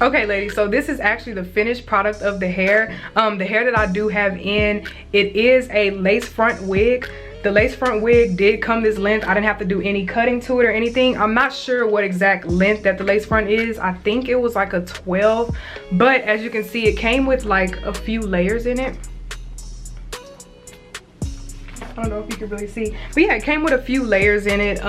Okay ladies, so this is actually the finished product of the hair. The hair that I do have in, it is a lace front wig. The lace front wig did come this length. I didn't have to do any cutting to it or anything. I'm not sure what exact length that the lace front is. I think it was like a 12, but as you can see, it came with like a few layers in it. I don't know if you can really see, but yeah, it came with a few layers in it.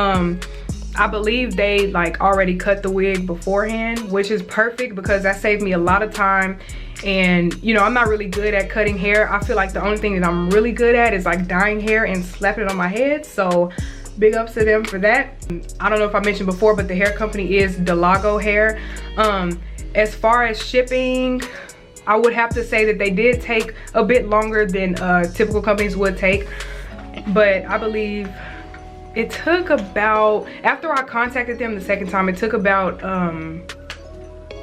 I believe they like already cut the wig beforehand, which is perfect because that saved me a lot of time. And you know, I'm not really good at cutting hair. I feel like the only thing that I'm really good at is like dyeing hair and slapping it on my head. So big ups to them for that. I don't know if I mentioned before, but the hair company is Delago Hair. As far as shipping, I would have to say that they did take a bit longer than typical companies would take, but I believe it took about, after I contacted them the second time, it took about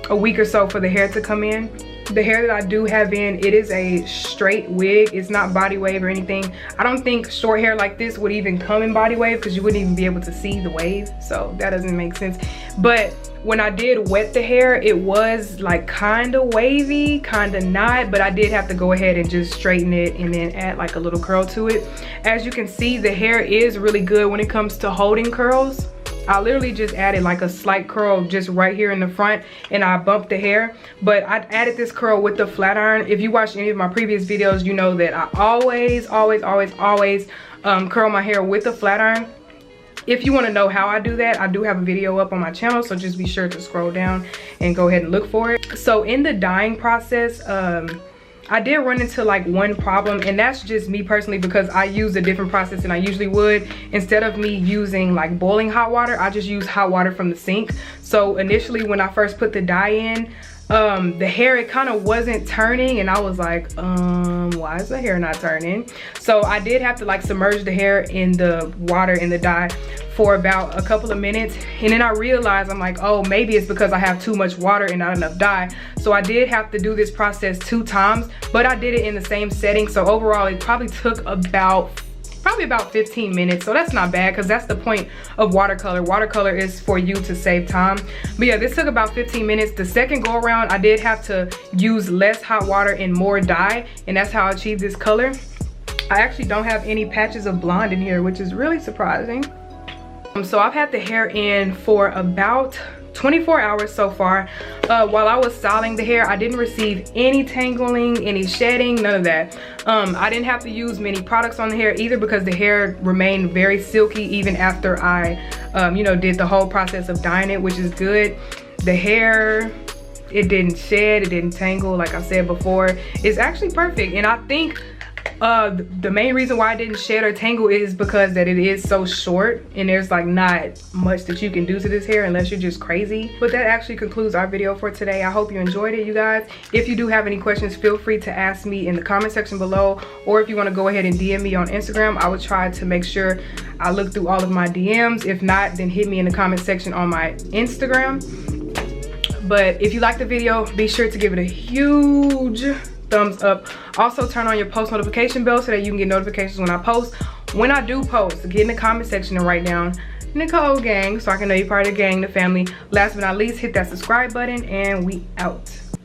a week or so for the hair to come in. The hair that I do have in, it is a straight wig. It's not body wave or anything. I don't think short hair like this would even come in body wave because you wouldn't even be able to see the wave. So that doesn't make sense. But when I did wet the hair, it was like kind of wavy, kind of not, but I did have to go ahead and just straighten it and then add like a little curl to it. As you can see, the hair is really good when it comes to holding curls. I literally just added like a slight curl just right here in the front and I bumped the hair, but I added this curl with the flat iron. If you watched any of my previous videos, you know that I always curl my hair with a flat iron. If you want to know how I do that, I do have a video up on my channel, so just be sure to scroll down and go ahead and look for it. So in the dyeing process, I did run into like one problem, and that's just me personally because I use a different process than I usually would. Instead of me using like boiling hot water, I just use hot water from the sink. So initially when I first put the dye in, the hair, it kind of wasn't turning, and I was like, why is the hair not turning? So I did have to like submerge the hair in the water in the dye for about a couple of minutes, and then I realized, I'm like, oh, maybe it's because I have too much water and not enough dye. So I did have to do this process 2 times, but I did it in the same setting. So overall it probably took about 15 minutes, so that's not bad because that's the point of watercolor. Watercolor is for you to save time. But yeah, this took about 15 minutes. The second go around, I did have to use less hot water and more dye, and that's how I achieved this color. I actually don't have any patches of blonde in here, which is really surprising. So I've had the hair in for about 24 hours so far. While I was styling the hair, I didn't receive any tangling, any shedding, none of that. I didn't have to use many products on the hair either because the hair remained very silky even after I you know, did the whole process of dyeing it, which is good. The hair, it didn't shed, it didn't tangle, like I said before. It's actually perfect, and I think the main reason why I didn't shed or tangle is because that it is so short and there's like not much that you can do to this hair unless you're just crazy. But that actually concludes our video for today. I hope you enjoyed it, you guys. If you do have any questions, feel free to ask me in the comment section below, or if you want to go ahead and DM me on Instagram, I would try to make sure I look through all of my DMs. If not, then hit me in the comment section on my Instagram. But if you liked the video, be sure to give it a huge thumbs up. Also turn on your post notification bell so that you can get notifications when I post. When I do post, get in the comment section and write down Nicole gang so I can know you're part of the gang, the family. Last but not least, hit that subscribe button, and we out.